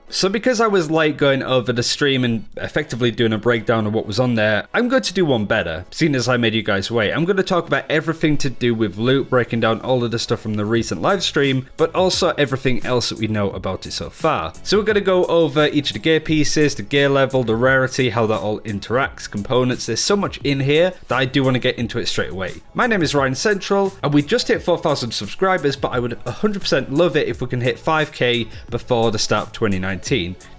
So because I was late going over the stream and effectively doing a breakdown of what was on there, I'm going to do one better, seeing as I made you guys wait. I'm going to talk about everything to do with loot, breaking down all of the stuff from the recent live stream, but also everything else that we know about it so far. So we're going to go over each of the gear pieces, the gear level, the rarity, how that all interacts, components. There's so much in here that I do want to get into it straight away. My name is Ryan Central, and we just hit 4,000 subscribers, but I would 100% love it if we can hit 5k before the start of 2019.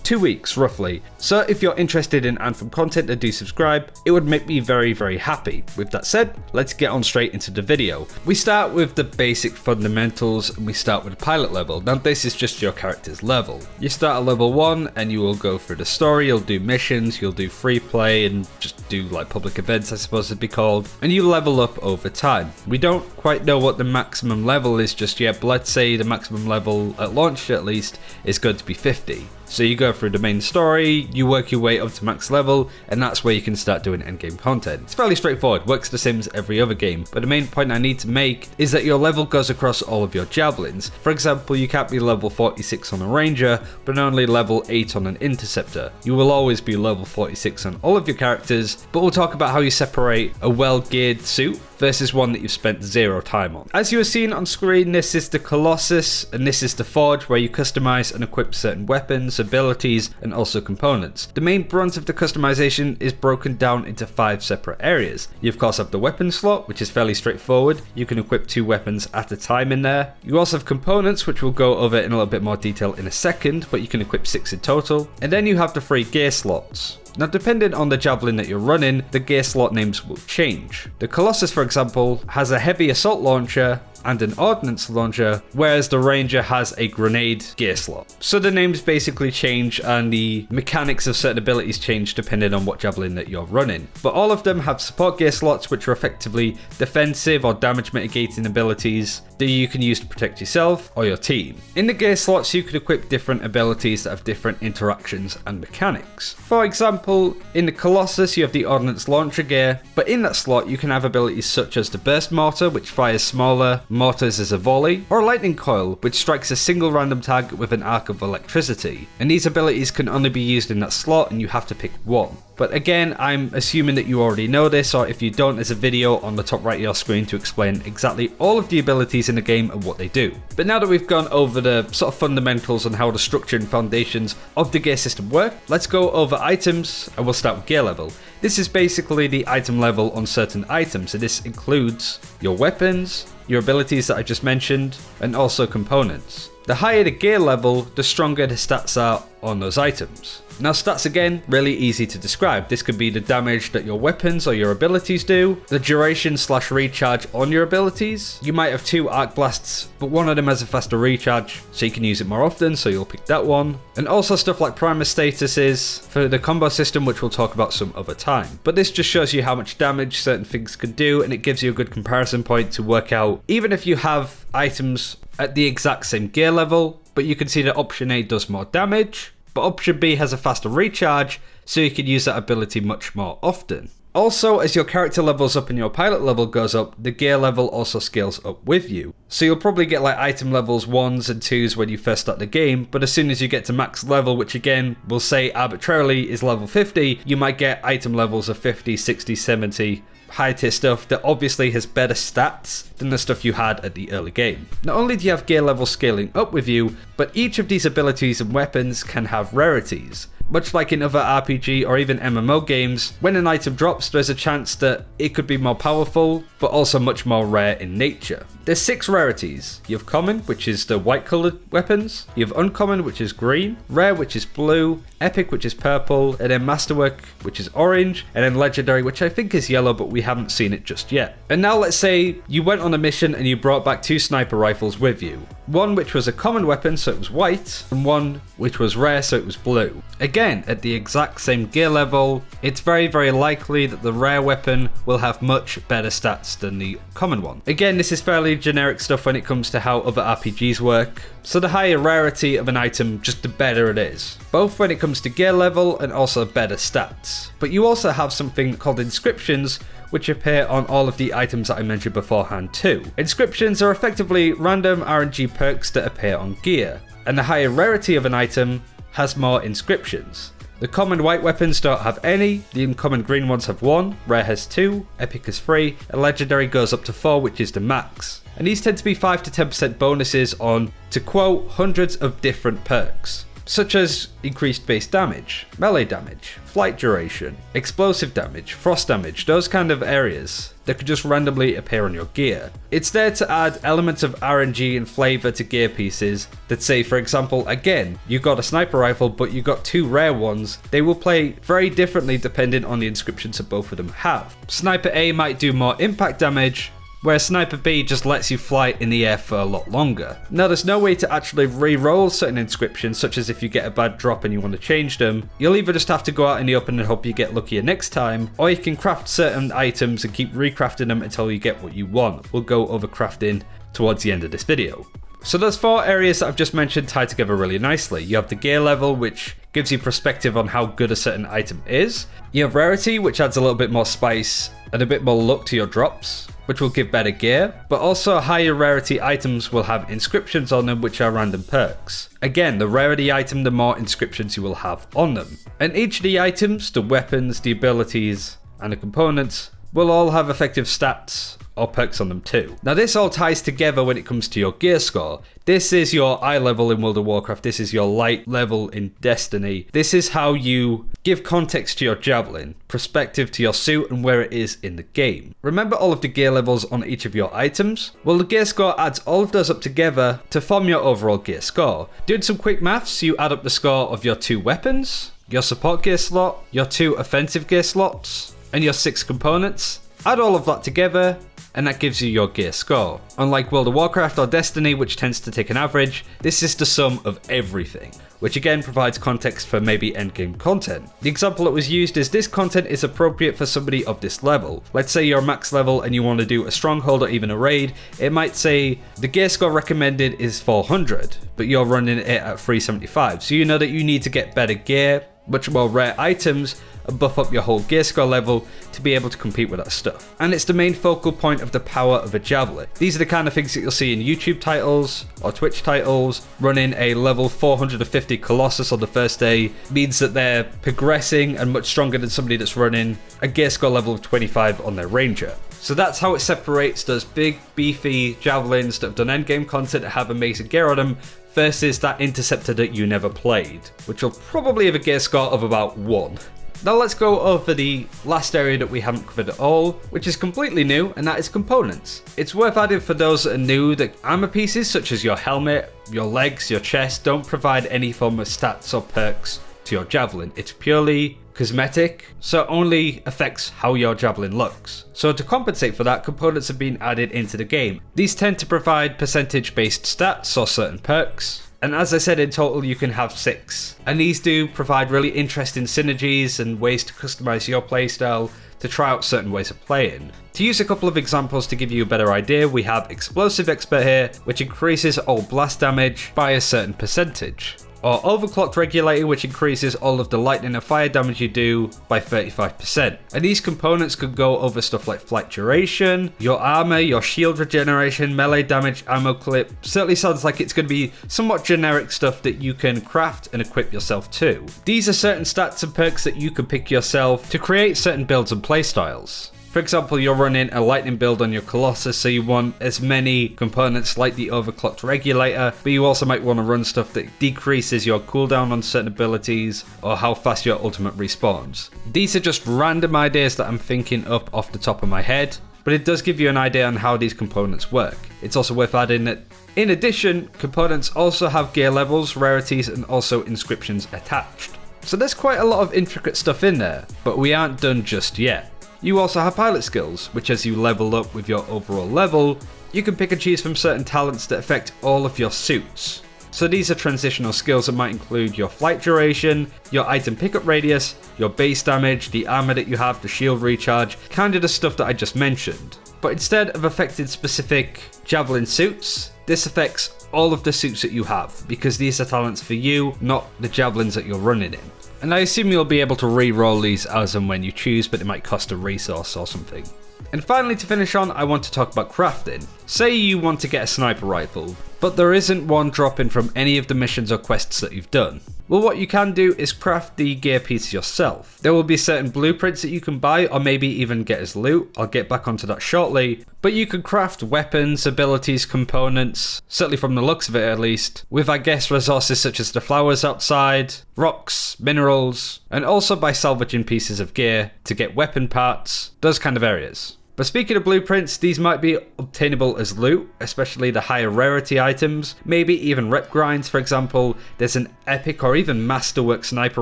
2 weeks roughly. So if you're interested in Anthem content, then do subscribe. It would make me very, very happy. With that said, let's get on straight into the video. We start with the basic fundamentals and we start with the pilot level. Now this is just your character's level. You start at level 1 and you will go through the story, you'll do missions, you'll do free play and just do like public events, I suppose it'd be called, and you level up over time. We don't quite know what the maximum level is just yet, but let's say the maximum level at launch at least is going to be 50. So you go through the main story, you work your way up to max level, and that's where you can start doing endgame content. It's fairly straightforward, works the same as every other game, but the main point I need to make is that your level goes across all of your javelins. For example, you can't be level 46 on a ranger, but only level 8 on an interceptor. You will always be level 46 on all of your characters, but we'll talk about how you separate a well-geared suit versus one that you've spent 0 time on. As you are seeing on screen, this is the Colossus, and this is the Forge, where you customize and equip certain weapons, abilities, and also components. The main brunt of the customization is broken down into 5 separate areas. You of course have the weapon slot, which is fairly straightforward. You can equip 2 weapons at a time in there. You also have components, which we'll go over in a little bit more detail in a second, but you can equip 6 in total. And then you have the 3 gear slots. Now depending on the javelin that you're running, the gear slot names will change. The Colossus, for example, has a heavy assault launcher and an ordnance launcher, whereas the Ranger has a grenade gear slot. So the names basically change and the mechanics of certain abilities change depending on what javelin that you're running. But all of them have support gear slots, which are effectively defensive or damage mitigating abilities that you can use to protect yourself or your team. In the gear slots, you could equip different abilities that have different interactions and mechanics. For example, in the Colossus, you have the ordnance launcher gear, but in that slot, you can have abilities such as the burst mortar, which fires smaller mortars as a volley, or a lightning coil, which strikes a single random target with an arc of electricity. And these abilities can only be used in that slot, and you have to pick one. But again, I'm assuming that you already know this, or if you don't, there's a video on the top right of your screen to explain exactly all of the abilities in the game and what they do. But now that we've gone over the sort of fundamentals and how the structure and foundations of the gear system work, let's go over items, and we'll start with gear level. This is basically the item level on certain items, and this includes your weapons, your abilities that I just mentioned, and also components. The higher the gear level, the stronger the stats are on those items. Now stats again, really easy to describe. This could be the damage that your weapons or your abilities do, the duration / recharge on your abilities. You might have 2 arc blasts, but one of them has a faster recharge, so you can use it more often, so you'll pick that one. And also stuff like primer statuses for the combo system, which we'll talk about some other time. But this just shows you how much damage certain things can do, and it gives you a good comparison point to work out, even if you have items at the exact same gear level, but you can see that option A does more damage, but option B has a faster recharge, so you can use that ability much more often. Also, as your character levels up and your pilot level goes up, the gear level also scales up with you. So you'll probably get like item levels 1s and 2s when you first start the game, but as soon as you get to max level, which again, we'll say arbitrarily is level 50, you might get item levels of 50, 60, 70, high tier stuff that obviously has better stats than the stuff you had at the early game. Not only do you have gear levels scaling up with you, but each of these abilities and weapons can have rarities. Much like in other RPG or even MMO games, when an item drops, there's a chance that it could be more powerful, but also much more rare in nature. There's 6 rarities. You have common, which is the white colored weapons. You have uncommon, which is green. Rare, which is blue. Epic, which is purple. And then masterwork, which is orange. And then legendary, which I think is yellow, but we haven't seen it just yet. And now let's say you went on a mission and you brought back 2 sniper rifles with you. One which was a common weapon, so it was white, and one which was rare, so it was blue. Again, at the exact same gear level, it's very, very likely that the rare weapon will have much better stats than the common one. Again, this is fairly generic stuff when it comes to how other RPGs work, so the higher rarity of an item, just the better it is. Both when it comes to gear level and also better stats. But you also have something called Inscriptions, which appear on all of the items that I mentioned beforehand too. Inscriptions are effectively random RNG perks that appear on gear, and the higher rarity of an item has more inscriptions. The common white weapons don't have any, the uncommon green ones have 1, rare has 2, epic has 3, and legendary goes up to 4, which is the max. And these tend to be 5 to 10% bonuses on, to quote, hundreds of different perks, such as increased base damage, melee damage, flight duration, explosive damage, frost damage, those kind of areas that could just randomly appear on your gear. It's there to add elements of RNG and flavor to gear pieces that say, for example, again, you got a sniper rifle but you got 2 rare ones. They will play very differently depending on the inscriptions that both of them have. Sniper A might do more impact damage, whereas Sniper B just lets you fly in the air for a lot longer. Now there's no way to actually re-roll certain inscriptions, such as if you get a bad drop and you want to change them. You'll either just have to go out in the open and hope you get luckier next time, or you can craft certain items and keep recrafting them until you get what you want. We'll go over crafting towards the end of this video. So those 4 areas that I've just mentioned tie together really nicely. You have the gear level, which gives you perspective on how good a certain item is. You have rarity, which adds a little bit more spice and a bit more luck to your drops, which will give better gear, but also higher rarity items will have inscriptions on them, which are random perks. Again, the rarity item, the more inscriptions you will have on them. And each of the items, the weapons, the abilities, and the components will all have effective stats or perks on them too. Now this all ties together when it comes to your gear score. This is your eye level in World of Warcraft, this is your light level in Destiny. This is how you give context to your javelin, perspective to your suit and where it is in the game. Remember all of the gear levels on each of your items? Well, the gear score adds all of those up together to form your overall gear score. Doing some quick maths, you add up the score of your 2 weapons, your support gear slot, your 2 offensive gear slots, and your 6 components. Add all of that together, and that gives you your gear score. Unlike World of Warcraft or Destiny, which tends to take an average, this is the sum of everything, which again provides context for maybe endgame content. The example that was used is this content is appropriate for somebody of this level. Let's say you're max level and you want to do a stronghold or even a raid. It might say the gear score recommended is 400, but you're running it at 375. So you know that you need to get better gear, much more rare items, and buff up your whole gear score level to be able to compete with that stuff. And it's the main focal point of the power of a javelin. These are the kind of things that you'll see in YouTube titles or Twitch titles. Running a level 450 Colossus on the first day means that they're progressing and much stronger than somebody that's running a gear score level of 25 on their Ranger. So that's how it separates those big beefy javelins that have done endgame content and have amazing gear on them versus that interceptor that you never played, which will probably have a gear score of about 1. Now let's go over the last area that we haven't covered at all, which is completely new, and that is components. It's worth adding for those that are new that armor pieces such as your helmet, your legs, your chest don't provide any form of stats or perks to your javelin. It's purely cosmetic, so only affects how your javelin looks. So to compensate for that, components have been added into the game. These tend to provide percentage based stats or certain perks. And as I said, in total you can have 6. And these do provide really interesting synergies and ways to customize your playstyle to try out certain ways of playing. To use a couple of examples to give you a better idea, we have Explosive Expert here, which increases all blast damage by a certain percentage. Or Overclocked Regulator, which increases all of the lightning and fire damage you do by 35%. And these components could go over stuff like flight duration, your armor, your shield regeneration, melee damage, ammo clip. Certainly sounds like it's going to be somewhat generic stuff that you can craft and equip yourself to. These are certain stats and perks that you can pick yourself to create certain builds and playstyles. For example, you're running a lightning build on your Colossus, so you want as many components like the Overclocked Regulator, but you also might want to run stuff that decreases your cooldown on certain abilities or how fast your ultimate respawns. These are just random ideas that I'm thinking up off the top of my head, but it does give you an idea on how these components work. It's also worth adding that in addition, components also have gear levels, rarities, and also inscriptions attached. So there's quite a lot of intricate stuff in there, but we aren't done just yet. You also have pilot skills, which as you level up with your overall level, you can pick and choose from certain talents that affect all of your suits. So these are transitional skills that might include your flight duration, your item pickup radius, your base damage, the armor that you have, the shield recharge, kind of the stuff that I just mentioned. But instead of affecting specific javelin suits, this affects all of the suits that you have, because these are talents for you, not the javelins that you're running in. And I assume you'll be able to re-roll these as and when you choose, but it might cost a resource or something. And finally, to finish on, I want to talk about crafting. Say you want to get a sniper rifle, but there isn't one dropping from any of the missions or quests that you've done. Well, what you can do is craft the gear pieces yourself. There will be certain blueprints that you can buy or maybe even get as loot. I'll get back onto that shortly. But you can craft weapons, abilities, components, certainly from the looks of it at least, with I guess resources such as the flowers outside, rocks, minerals, and also by salvaging pieces of gear to get weapon parts, those kind of areas. But speaking of blueprints, these might be obtainable as loot, especially the higher rarity items, maybe even rep grinds. For example, there's an epic or even masterwork sniper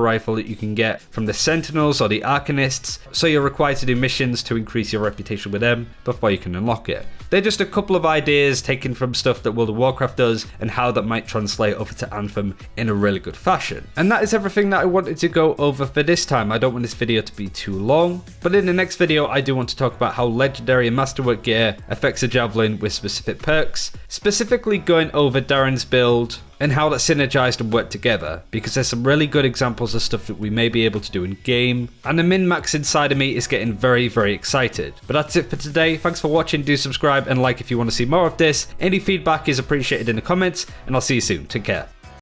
rifle that you can get from the Sentinels or the Arcanists, so you're required to do missions to increase your reputation with them before you can unlock it. They're just a couple of ideas taken from stuff that World of Warcraft does and how that might translate over to Anthem in a really good fashion. And that is everything that I wanted to go over for this time. I don't want this video to be too long, but in the next video I do want to talk about how legendary and masterwork gear affects a javelin with specific perks, specifically going over Darren's build and how that synergized and worked together, because there's some really good examples of stuff that we may be able to do in game, and the min-max inside of me is getting very, very excited. But that's it for today. Thanks for watching. Do subscribe and like if you want to see more of this. Any feedback is appreciated in the comments, and I'll see you soon. Take care.